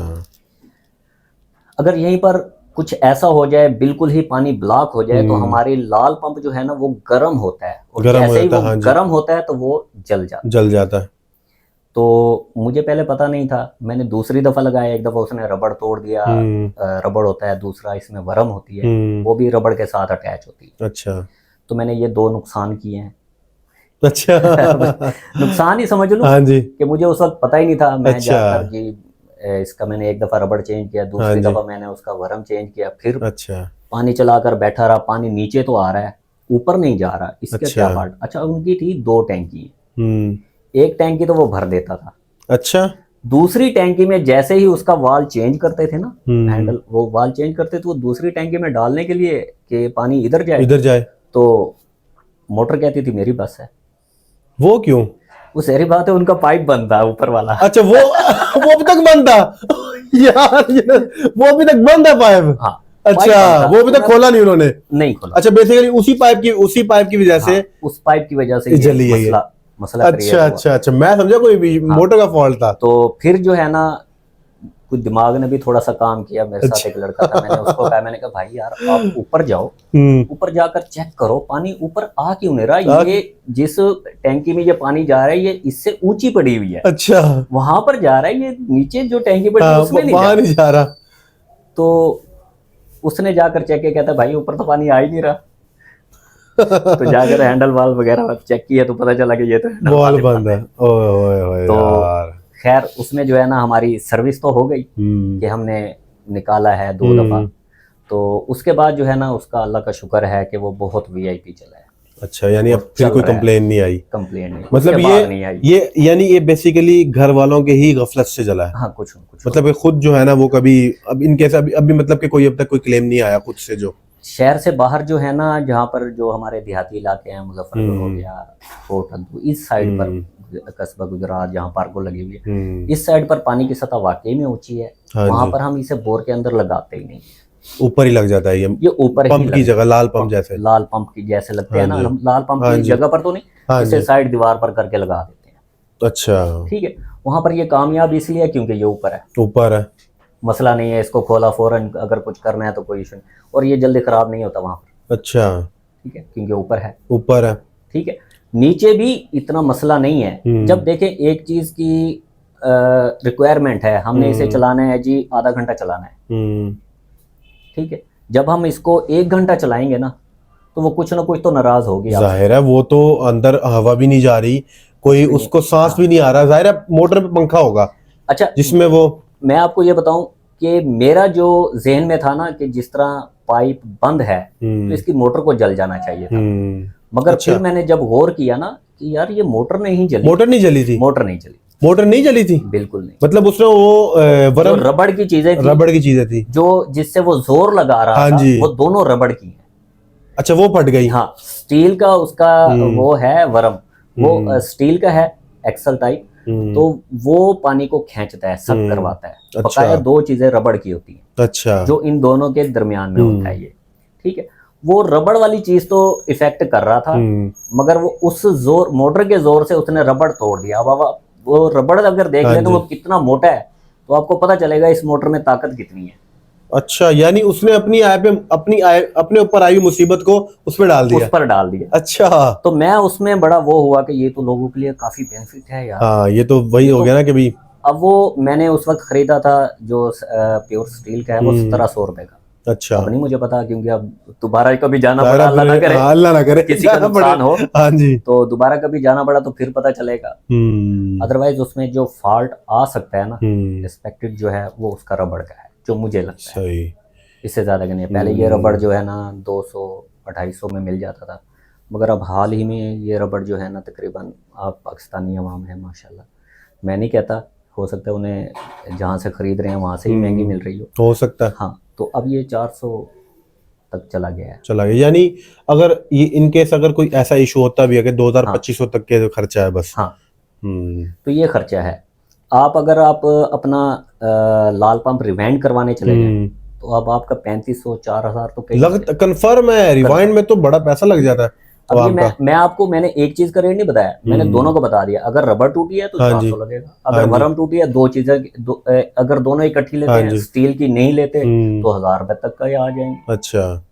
अगर यहीं पर कुछ ऐसा हो जाए, बिल्कुल ही पानी ब्लॉक हो जाए, तो हमारी लाल पंप जो है ना वो गर्म होता है, और गर्म हो जैसे ही जाता वो है, हाँ जी, गर्म होता है तो वो जल जाता है। जल जाता है। तो मुझे पहले पता नहीं था, मैंने दूसरी दफा लगाया, एक दफा उसने रबड़ तोड़ दिया। रबड़ होता है दूसरा, इसमें वरम होती है, वो भी रबड़ के साथ अटैच होती है। अच्छा, तो मैंने ये दो नुकसान किए हैं। अच्छा, नुकसान ही समझ लूं हाँ जी, कि मुझे उस वक्त पता ही नहीं था। मैं अच्छा, जाकर जी इसका मैंने एक दफा रबड़ चेंज किया, हाँ दूसरी जी, दफा मैंने उसका वरम चेंज किया, फिर अच्छा, पानी चलाकर बैठा रहा, पानी नीचे तो आ रहा है ऊपर नहीं जा रहा, इसका क्या अच्छा, पार्ट। अच्छा, उनकी थी 2 टैंकी, हम्म, एक टैंकी तो वो भर देता था, अच्छा, दूसरी टैंकी में जैसे ही उसका वाल चेंज करते थे ना, हैंडल वो वाल चेंज करते थे, वो दूसरी टैंकी में डालने के लिए कि पानी इधर जाए, इधर जाए, तो मोटर कहती थी मेरी बस है। वो क्यों? वो सारी बात है, उनका पाइप बंद था ऊपर वाला। अच्छा, वो अभी तक बंद था यार, वो अभी तक बंद है पाइप? हाँ, अच्छा, वो अभी तक खोला नहीं उन्होंने? नहीं खोला। अच्छा, बेसिकली उसी पाइप की वजह से, हाँ, उस पाइप की वजह से जली है ये। मसला क्रिएट अच्छा, हुआ। अच्छा, अच्छा, मैं समझा कोई मोटर का फॉल्ट था। तो फिर जो है ना कुछ दिमाग ने भी थोड़ा सा काम किया, मेरे साथ एक लड़का था, मैंने उसको कहा, मैंने कहा भाई यार आप ऊपर जाओ, ऊपर जाकर चेक करो पानी ऊपर आ क्यों नहीं रहा, ये जिस टैंकी में ये पानी जा रहा है ये इससे ऊंची पड़ी हुई है, अच्छा वहां पर जा रहा है, ये नीचे जो टैंकी पड़ी है उसमें नहीं जा रहा। तो उसने जाकर चेक किया, कहता भाई ऊपर तो पानी आ ही नहीं रहा। तो जाकर हैंडल वाल्व वगैरह चेक किया तो पता चला कि ये तो बॉल बंद है। ओए ओए ओए तो यार, खैर उसमें जो है ना हमारी सर्विस तो हो गई कि हमने निकाला है 2 दफा, तो उसके बाद जो है ना उसका अल्लाह का शुक्र है कि वो बहुत वीआईपी चला है। अच्छा, यानी अब फिर कोई कंप्लेन नहीं आई? कंप्लेन नहीं, मतलब उसके बाद नहीं आई। ये यानी ये बेसिकली घर वालों के ही गफलत से चला है? हाँ, कुछ मतलब ये खुद जो है ना वो कभी अब इनके अभी मतलब कि कोई अब तक कोई क्लेम नहीं आया खुद से? जो शहर से बाहर जो है ना, जहाँ पर जो हमारे देहाती इलाके हैं, मुजफ्फरपुर हो गया, कोट अद्दू, इस साइड पर कस्बा गुजरात जहाँ पार्को लगी हुई है, इस साइड पर पानी की सतह वाकई में ऊंची है। वहाँ पर हम इसे बोर के अंदर लगाते ही नहीं, ऊपर ही लग जाता है ये ऊपर पंप की जगह, लाल पंप जैसे, लाल पंप की जैसे लगते हैं ना, हम लाल पंप की जगह पर तो नहीं, इसे साइड दीवार पर करके लगा देते हैं। अच्छा, ठीक है, वहाँ पर ये कामयाब इसलिए क्योंकि ये ऊपर है, ऊपर है, मसला नहीं है, इसको खोला फौरन अगर कुछ करना है तो कोई इशू नहीं, और ये जल्दी खराब नहीं होता वहाँ पर। अच्छा, ठीक है, क्योंकि ऊपर है, ऊपर है। ठीक है, नीचे भी इतना मसला नहीं है। जब देखें एक चीज की रिक्वायरमेंट है, हमने इसे चलाना है जी, आधा घंटा चलाना है, ठीक है, जब हम इसको 1 घंटा चलाएंगे ना तो वो कुछ ना कुछ तो नाराज होगी। जाहिर है, वो तो अंदर हवा भी नहीं जा रही, कोई उसको सांस भी नहीं आ रहा, जाहिर है मोटर पे पंखा होगा। अच्छा, जिसमें वो मैं आपको ये बताऊं कि मेरा जो जहन में था ना कि जिस तरह पाइप बंद है तो इसकी मोटर को जल जाना चाहिए था, मगर फिर मैंने जब गौर किया ना कि यार ये मोटर नहीं जली। मोटर नहीं जली थी? मोटर नहीं जली, मोटर नहीं जली थी, बिल्कुल नहीं। मतलब उसमें वो रबड़ की चीजें थी, रबड़ की चीजें थी जो जिससे वो जोर लगा रहा था, वो दोनों रबड़ की है। अच्छा, वो फट गई? हाँ, स्टील का उसका वो है वरम, वो स्टील का है एक्सल टाइप, तो वो पानी को खींचता है, सक करवाता है। अच्छा। बकाया 2 चीजें रबड़ की होती हैं, अच्छा, जो इन दोनों के दरमियान में होता है ये, ठीक है। वो रबड़ वाली चीज तो इफेक्ट कर रहा था, मगर वो उस जोर, मोटर के जोर से उसने रबड़ तोड़ दिया। अब वो रबड़ अगर देख ले तो वो कितना मोटा है, तो आपको पता चलेगा इस मोटर में ताकत कितनी है। अच्छा, यानी उसने अपने ऊपर आई मुसीबत को उस पर डाल दिया? उस पर डाल दिया। अच्छा, तो मैं उसमें बड़ा वो हुआ कि ये तो लोगों के लिए काफी बेनिफिट है यार। हाँ, ये तो वही हो गया ना कि भाई। अब वो मैंने उस वक्त खरीदा था जो प्योर स्टील का है, वो 1700 रुपए का। अच्छा, अब नहीं मुझे पता, क्योंकि अब दोबारा कभी जाना पड़ा, अल्लाह ना करे, अल्लाह ना करे किसी का नुकसान हो, हाँ जी, तो दोबारा कभी जाना पड़ा तो फिर पता चलेगा। अदरवाइज उसमें जो फॉल्ट आ सकता है ना, एक्सपेक्टेड जो है वो उसका रबड़ का है, जो मुझे लगता है, इससे ज्यादा का नहीं है। पहले ये रबड़ जो है ना 200-250 में मिल जाता था, मगर अब हाल ही में ये रबड़ जो है ना तकरीबन, आप पाकिस्तानी अवाम है माशाल्लाह, मैं नहीं कहता, हो सकता है उन्हें जहाँ से खरीद रहे हैं वहाँ से ही महंगी मिल रही हो सकता है। हाँ, तो अब ये 400 तक चला गया है। यानी अगर ये इनकेस अगर कोई ऐसा इशू होता भी है कि 2000-2500 तक के खर्चा है बस। हाँ, तो ये खर्चा है। आप अगर आप अपना लाल पंप रिवाइंड करवाने चले गए तो अब आपका 3500-4000 तो कहीं कंफर्म है। रिवाइंड में तो बड़ा पैसा लग जाता है। अब मैंने एक चीज का रेट नहीं बताया, मैंने दोनों को बता दिया। अगर रबर टूटी है तो 400 लगेगा, अगर वरम टूटी है, 2 चीजें अगर दोनों इकट्ठी लेते हैं, स्टील की नहीं लेते तो 1000 रुपए तक का ही आ जाएंगे। अच्छा,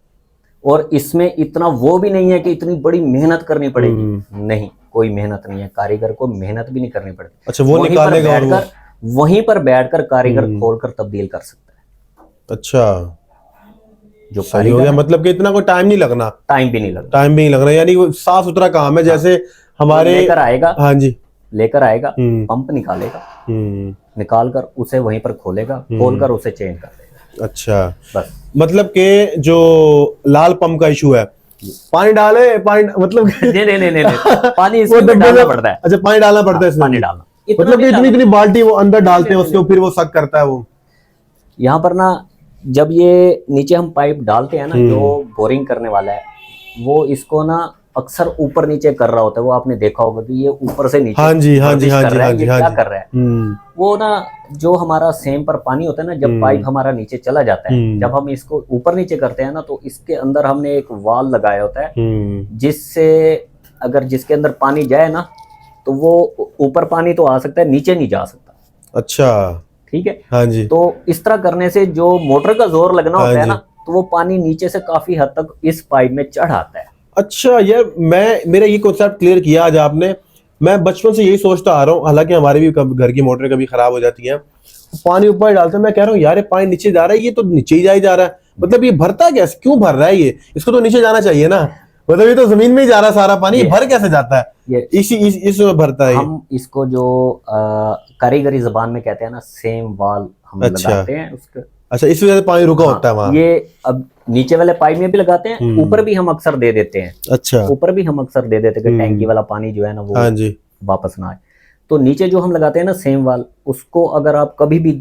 और इसमें इतना वो भी नहीं है कि इतनी बड़ी मेहनत करनी पड़ेगी, नहीं, कोई मेहनत नहीं है, कारीगर को मेहनत भी नहीं करनी पड़ती। अच्छा, वो निकालेगा, वहीं पर बैठकर कारीगर खोलकर तब्दील कर सकता है। अच्छा, जो सही हो गया, मतलब कि इतना कोई टाइम भी नहीं लगना, यानी साफ सुथरा काम है। जैसे हमारे लेकर आएगा, हाँ जी, लेकर आएगा, पंप निकालेगा, निकाल कर उसे वहीं पर खोलेगा, खोलकर उसे चेंज कर देगा। अच्छा, बस। मतलब के जो लाल पंप का इशू है, पानी डाले, पानी मतलब नहीं पानी इसमें डालना पड़ता है। अच्छा, पानी डालना पड़ता है, पानी डालना, मतलब इतनी बाल्टी वो अंदर डालते हैं उसके, फिर वो सक करता है। वो यहाँ पर ना जब ये नीचे हम पाइप डालते हैं ना, जो बोरिंग करने वाला है वो इसको ना अक्सर ऊपर नीचे कर रहा होता है। वो आपने देखा होगा कि ये ऊपर से नीचे क्या कर रहा है। वो ना जो हमारा सेम पर पानी होता है ना, जब पाइप हमारा नीचे चला जाता है, जब हम इसको ऊपर नीचे करते हैं ना, तो इसके अंदर हमने एक वाल लगाया होता है, जिससे अगर जिसके अंदर पानी जाए ना तो वो ऊपर पानी तो आ सकता है, नीचे नहीं जा सकता। अच्छा, ठीक है, हाँ जी। तो इस तरह करने से जो मोटर का जोर लगना होता है ना, तो वो पानी नीचे से काफी हद तक इस पाइप में चढ़ आता है। अच्छा, यार मेरा ये कॉन्सेप्ट क्लियर किया आज आपने। मैं बचपन से यही सोचता आ रहा हूँ, हालांकि हमारी भी घर की मोटरें कभी खराब हो जाती हैं, पानी ऊपर डालते हैं, मैं कह रहा हूँ यार ये पानी नीचे जा रहा है, ये तो नीचे ही जा रहा है, मतलब ये भरता कैसे, क्यों भर रहा है ये, इसको तो नीचे जाना चाहिए ना, मतलब ये तो जमीन में ही जा रहा है सारा पानी, भर कैसे जाता है। ये इसमें भरता है। हम इसको जो कारीगरी जबान में कहते हैं ना, सेम वाल हम अच्छा। लगाते हैं उसके। अच्छा, इस वजह से पानी रुका हाँ, होता है वहाँ। ये अब नीचे वाले पाइप में भी लगाते हैं, ऊपर भी हम अक्सर दे देते हैं। अच्छा। ऊपर भी हम अक्सर दे देते हैं कि टैंकी वाला पानी जो है ना वो हाँ जी। वापस ना आए। तो नीचे जो हम लगाते हैं ना सेम वाल, उसको अगर आप कभी भी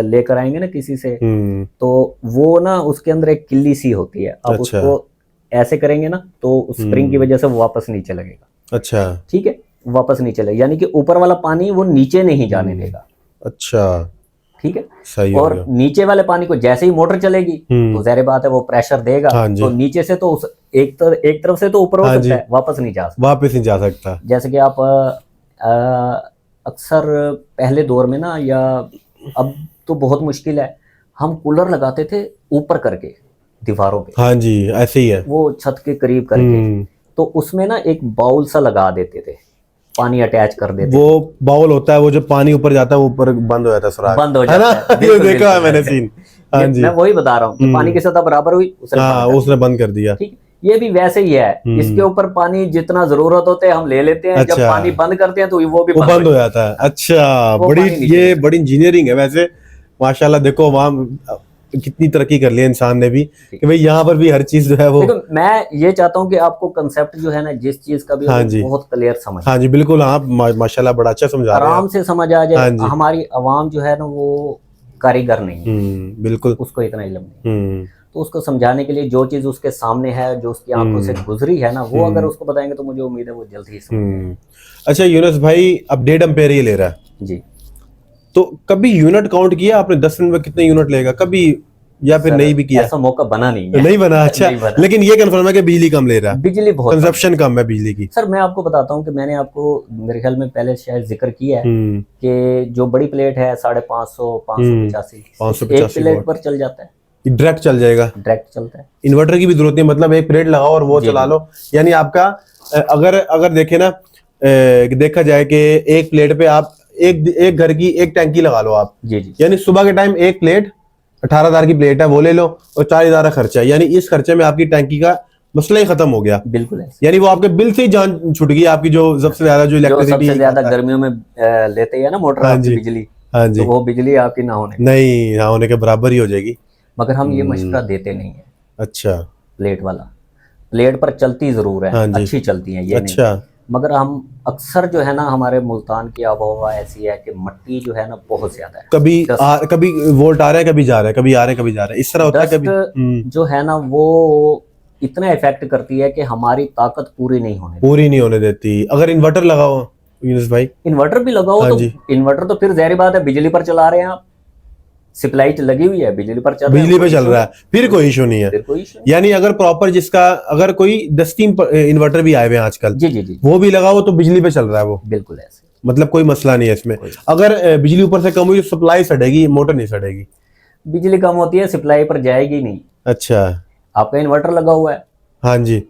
लेकर आएंगे ना किसी से, तो वो ना उसके अंदर एक किल्ली सी होती है, आप अच्छा। उसको ऐसे करेंगे ना तो उस स्प्रिंग की वजह से वो वापस नीचे लगेगा। अच्छा। ठीक है, वापस नीचे लगेगा, यानी कि ऊपर वाला पानी वो नीचे नहीं जाने देगा। अच्छा, ठीक है। सही हो और गया। नीचे वाले पानी को जैसे ही मोटर चलेगी तो जाहिर बात है वो प्रेशर देगा, हाँ जी। तो नीचे से तो उस एक तरफ से तो ऊपर हो हाँ सकता जी। है, वापस नहीं जा सकता। वापस नहीं जा सकता। जैसे कि आप अक्सर पहले दौर में ना, या अब तो बहुत मुश्किल है, हम कूलर लगाते थे ऊपर करके दीवारों पे, हाँ जी, ऐसे ही है। वो छत के करीब करके, तो उसमें ना एक बाउल सा लगा देते थे, पानी अटैच कर देते वो बाउल होता है, वो जो पानी ऊपर जाता है वो ऊपर बंद हो जाता है, सुराख बंद हो है जाता ना। है। ये बिल्कुल, देखा है बिल्कुल। मैंने सीन। हाँ जी। मैं वही बता रहा हूँ कि पानी की सतह बराबर हुई, उसने हाँ, बंद कर उसने बंद कर दिया। दिया। ठीक, ये भी वैसे ही है, इसके ऊपर पानी जितना जरूरत होते है हम ले लेते हैं, जब अच्छा। पानी बंद करते हैं तो वो भी वो बंद हो जाता जाता है। अच्छा, वो बड़ी पानी नीचे ये जाता बड़ी इंजीनियरिंग है वैसे, माशाल्लाह। देखो वहाँ कितनी तरक्की कर ली है इंसान ने भी, कि भाई यहाँ पर भी हर चीज जो है वो। देखो, मैं ये चाहता हूँ कि आपको कंसेप्ट जो है ना जिस चीज का भी हाँ वो जी। बहुत क्लियर समझ, हाँ जी, बिल्कुल। आप माशाल्लाह बड़ा अच्छा समझा रहे हैं आराम आप। से समझ आ जाए। हाँ जी। हमारी आवाम जो है ना वो कारीगर नहीं है, बिल्कुल। उसको इतना इल्म नहीं, तो उसको समझाने के लिए जो चीज उसके सामने है, जो उसकी आंखों से गुजरी है ना, वो अगर उसको बताएंगे तो मुझे उम्मीद है वो जल्द ही समझ जाएगा। अच्छा यूनुस भाई, अब 1.5 एम्पेयर ही ले रहा है, जी। तो कभी यूनिट काउंट किया आपने 10 मिनट में कितने यूनिट लेगा कभी, या फिर सर, नहीं भी किया? ऐसा मौका बना नहीं है। नहीं बना। अच्छा। नहीं बना। लेकिन ये कंफर्म है कि बिजली कम ले रहा है, बिजली बहुत कंजप्शन कम है बिजली की। सर, मैं आपको बताता हूँ कि मैंने आपको मेरे ख्याल में पहले शायद जिक्र किया है कि जो बड़ी प्लेट है 550, 585 एक प्लेट पर चल जाता है, डायरेक्ट चल जाएगा, डायरेक्ट चलता है। इन्वर्टर की भी जरूरत नहीं, मतलब एक प्लेट लगाओ और वो जी, चला जी। लो। यानी आपका अगर देखे ना, देखा जाए कि एक प्लेट पे आप एक घर की एक टैंकी लगा लो आप। जी, जी। यानी सुबह के टाइम एक प्लेट 18,000 की प्लेट है, वो ले लो, और 4,000 का खर्चा है, यानी इस खर्चे में आपकी टैंकी का मसला ही खत्म हो गया। बिल्कुल ऐसे। यानी वो आपके बिल से ही जान छुट गई आपकी, जो सबसे ज्यादा जो जो इलेक्ट्रिसिटी सबसे ज्यादा गर्मियों में लेते हैं ना मोटर हाँ आपकी जी। बिजली, हाँ तो जी। वो बिजली आपकी ना होने, नहीं ना होने के बराबर ही हो जाएगी। मगर हम ये मशवरा देते नहीं है। अच्छा। प्लेट वाला, प्लेट पर चलती जरूर है, हाँ जी। अच्छी चलती है ये नहीं, अच्छा। मगर हम अक्सर जो है ना, हमारे मुल्तान की आबोहवा ऐसी है कि मिट्टी जो है ना बहुत ज्यादा है। कभी वोल्ट आ रहा है, कभी जा रहा है, कभी आ रहे हैं, कभी जा रहे हैं, इस तरह होता है कभी। डस्ट जो है ना वो इतना इफेक्ट करती है कि हमारी ताकत पूरी नहीं होने देती। पूरी नहीं होने देती। अगर इन्वर्टर लगाओ यूनुस भाई, इन्वर्टर भी लगाओ हाँ तो जी। इन्वर्टर तो फिर जाहिर बात है बिजली पर चला रहे हैं आप, सप्लाई लगी हुई है, बिजली पर चल रहा है, बिजली पे कोई चल issue रहा है, फिर कोई इशू नहीं है। फिर कोई issue नहीं। यानी अगर प्रॉपर जिसका, अगर कोई 10-3 इन्वर्टर भी आए हुए हैं आजकल, जी, जी, जी, वो भी लगाओ तो बिजली पे चल रहा है वो, बिल्कुल ऐसे, मतलब कोई मसला नहीं है इसमें। अगर बिजली ऊपर से कम हुई, सप्लाई सड़ेगी, मोटर नहीं सड़ेगी। बिजली कम होती है सप्लाई पर जाएगी नहीं। अच्छा। आपका इन्वर्टर लगा हुआ है, हाँ जी।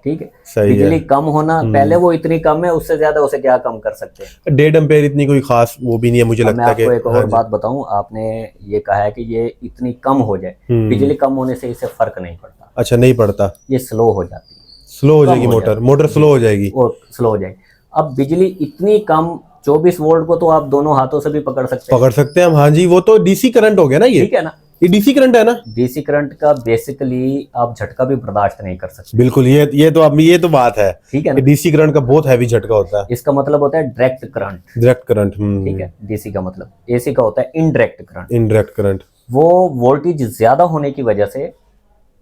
ठीक है, सही बिजली है। कम होना, पहले वो इतनी कम है, उससे ज्यादा उसे क्या कम कर सकते हैं। 1.5 एम्पेयर इतनी कोई खास वो भी नहीं है, मुझे अब लगता मैं है कि। आपको एक हाँ और जी। बात बताऊं, आपने ये कहा है कि ये इतनी कम हो जाए, बिजली कम होने से इससे फर्क नहीं पड़ता। अच्छा, नहीं पड़ता, ये स्लो हो जाती है, स्लो हो कम जाएगी हो मोटर, जाती मोटर स्लो हो जाएगी। वो स्लो हो जाएगी। अब बिजली इतनी कम, 24 वोल्ट को तो आप दोनों हाथों से भी पकड़ सकते हैं, पकड़ सकते हैं हम। हाँ जी, वो तो डीसी करंट हो गया ना, ठीक है ना। ये डीसी करंट है ना। डीसी करंट का बेसिकली आप झटका भी बर्दाश्त नहीं कर सकते। बिल्कुल, ये तो बात है, ठीक है कि ना। डीसी करंट का बहुत हैवी झटका होता है। इसका मतलब होता है डायरेक्ट करंट, डायरेक्ट करंट। ठीक है। डीसी का मतलब, एसी का होता है इनडायरेक्ट करंट। इनडायरेक्ट करंट, वो वोल्टेज ज्यादा होने की वजह से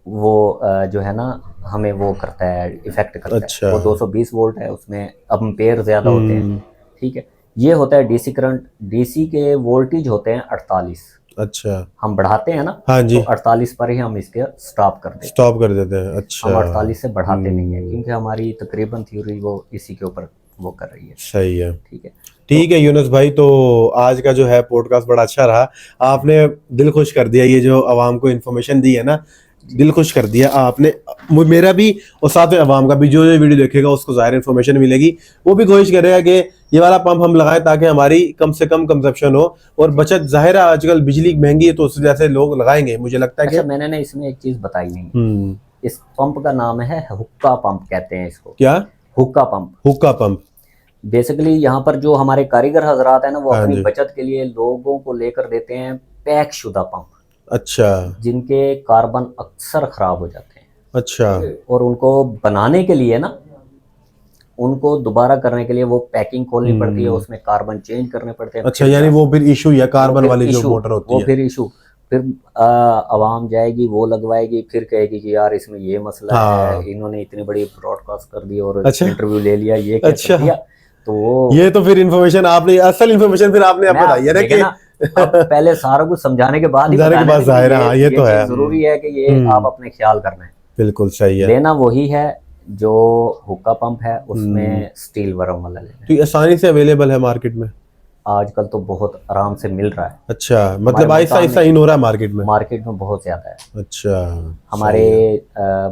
वो जो है ना हमें वो करता है, इफेक्ट करता अच्छा। है। वो 220 वोल्ट है, उसमें एम्पेयर ज्यादा होते हैं, ठीक है। ये होता है डीसी करंट। डीसी के वोल्टेज होते हैं 48। अच्छा। हम बढ़ाते हैं ना, हाँ जी, तो 48 पर ही हम इसके स्टॉप कर देते हैं। स्टॉप कर देते हैं। अच्छा, हम 48 से बढ़ाते नहीं है, क्योंकि हमारी तकरीबन थ्योरी वो इसी के ऊपर वो कर रही है। सही है। ठीक है, ठीक है यूनुस भाई, तो आज का जो है पॉडकास्ट बड़ा अच्छा रहा। आपने दिल खुश कर दिया, ये जो आवाम को इन्फॉर्मेशन दी है ना, दिल खुश कर दिया आपने, मेरा भी और साथ में आवाम का भी। जो वीडियो देखेगा उसको ज़ाहिर इन्फॉर्मेशन मिलेगी, वो भी कोशिश करेगा कि ये वाला पंप हम लगाएं ताकि हमारी कम से कम कंजप्शन हो और बचत। जाहिर है आजकल बिजली महंगी है, तो उस वजह से लोग लगाएंगे, मुझे लगता है कि। अच्छा, मैंने ना इसमें एक चीज बताई नहीं, इस पंप का नाम है हुक्का पंप, कहते हैं इसको। क्या? हुक्का पंप। हुक्का पंप। बेसिकली यहाँ पर जो हमारे कारीगर हजरात है ना, वो हाँ अपनी जी। बचत के लिए लोगों को लेकर देते हैं पैक शुदा पंप, अच्छा जिनके कार्बन अक्सर खराब हो जाते हैं, अच्छा। और उनको बनाने के लिए ना, उनको दोबारा करने के लिए वो पैकिंग खोलनी पड़ती है, उसमें कार्बन चेंज करने पड़ते हैं। अच्छा, यानी वो फिर इशू या कार्बन वाली जो मोटर होती वो है, फिर इशू, फिर आवाम जाएगी, वो लगवाएगी, फिर कहेगी कि यार इसमें ये मसला हाँ। है, इन्होंने इतनी बड़ी ब्रॉडकास्ट कर दी और अच्छा। इंटरव्यू ले लिया, ये क्या अच्छा। कर दिया। तो वो ये तो फिर इन्फॉर्मेशन आपने, असल इन्फॉर्मेशन फिर आपने मैं बताई है ना देखा कि ना, अब पहले सारा कुछ समझाने के बाद ही समझाने के बताना बाद है जाहिर है, कि हाँ, ये तो चीज़ है। जरूरी है कि ये आप अपने ख्याल करना है। बिल्कुल सही है। लेना वही है जो हुक्का पंप है, उसमें स्टील वर्म वाला लेना तो ये आसानी से अवेलेबल है मार्केट में? है। आजकल तो बहुत आराम से मिल रहा है। अच्छा, मतलब आहिस्ता आहिस्ता इन हो रहा है मार्केट में? मार्केट में बहुत ज्यादा है। अच्छा, हमारे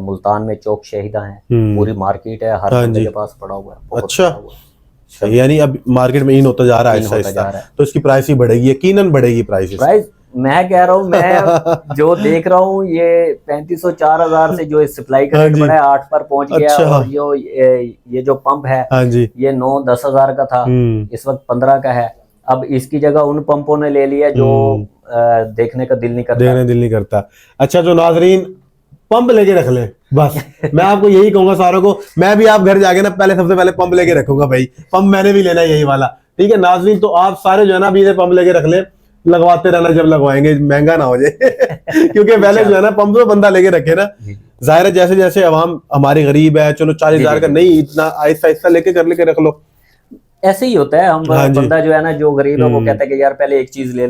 मुल्तान में चौक शहीदा है, पूरी मार्केट है, हर बंदे के पास पड़ा हुआ है, बहुत अच्छा। पड़ा हुआ है। यानी अब मार्केट में इन होता जा रहा है आहिस्ता होता जा रहा आहिस्ता, तो इसकी प्राइस ही बढ़ेगी, यकीनन बढ़ेगी प्राइस। प्राइस मैं कह रहा हूँ, मैं जो देख रहा हूँ ये 3500-4000 से जो सप्लाई का रेट बढ़ा है 8 पर पहुंच गया। अच्छा। और जो ये जो पंप है, हाँ जी, ये 9-10 हजार का था, इस वक्त 15 का है। अब इसकी जगह उन पंपों ने ले लिया जो देखने का दिल नहीं करता। देखने दिल नहीं करता। अच्छा, जो नाजरीन पंप लेके रख लें बस। मैं आपको यही कहूंगा सारों को, मैं भी आप घर जाके ना पहले सबसे पहले पंप लेके रखूंगा भाई, पंप मैंने भी लेना है यही वाला। ठीक है नाजरीन, तो आप सारे जो है ना अभी पंप लेके रख लें, लगवाते रहना, जब लगवाएंगे महंगा ना हो जाए क्योंकि पहले जो है ना पंप तो बंदा लेके रखे ना, जाहिर है जैसे जैसे आवाम हमारी गरीब है, चलो 40,000 का नहीं, इतना आहिस्ता आहिस्ता लेके रख लो। ऐसे ही होता है। हम बंदा जो है ना, जो गरीब है, वो कहता है कि यार पहले एक चीज ले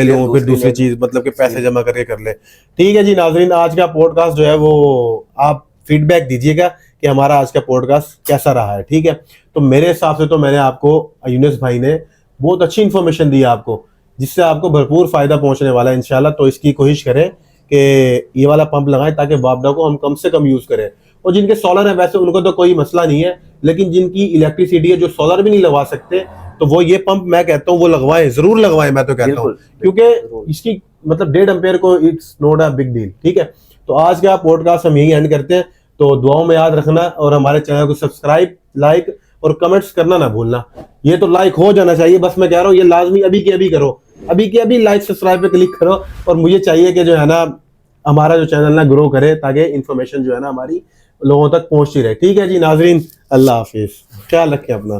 लूं, फिर दूसरी चीज, मतलब कि पैसे जमा करके कर ले। ठीक है जी नाजरीन, आज का पॉडकास्ट जो है वो आप फीडबैक दीजिएगा कि हमारा आज का पॉडकास्ट कैसा रहा है। ठीक है, तो मेरे हिसाब से तो मैंने आपको, यूनुस भाई ने बहुत अच्छी इन्फॉर्मेशन दी आपको, जिससे आपको भरपूर फायदा पहुंचने वाला है इंशाल्लाह। तो इसकी कोशिश करें कि ये वाला पंप लगाएं ताकि बापदा को हम कम से कम यूज करें। और जिनके सोलर है वैसे उनको तो कोई मसला नहीं है, लेकिन जिनकी इलेक्ट्रिसिटी है, जो सोलर भी नहीं लगवा सकते, तो वो ये पंप मैं कहता हूँ वो लगवाएं, जरूर लगवाएं, मैं तो कहता हूँ, क्योंकि इसकी मतलब 1.5 एम्पेयर को it's not a big deal. ठीक है, तो आज का पॉडकास्ट हम यही एंड करते हैं। तो दुआओं में याद रखना और हमारे चैनल को सब्सक्राइब, लाइक और कमेंट्स करना ना भूलना। ये तो लाइक हो जाना चाहिए, बस मैं कह रहा हूँ ये लाजमी अभी के अभी करो, अभी के अभी लाइक सब्सक्राइब पे क्लिक करो। और मुझे चाहिए कि जो है ना हमारा जो चैनल ना ग्रो करे, ताकि इन्फॉर्मेशन जो है ना हमारी लोगों तक पहुंचती रहे। ठीक है जी नाजरीन, अल्लाह हाफिज, ख्याल रखें अपना।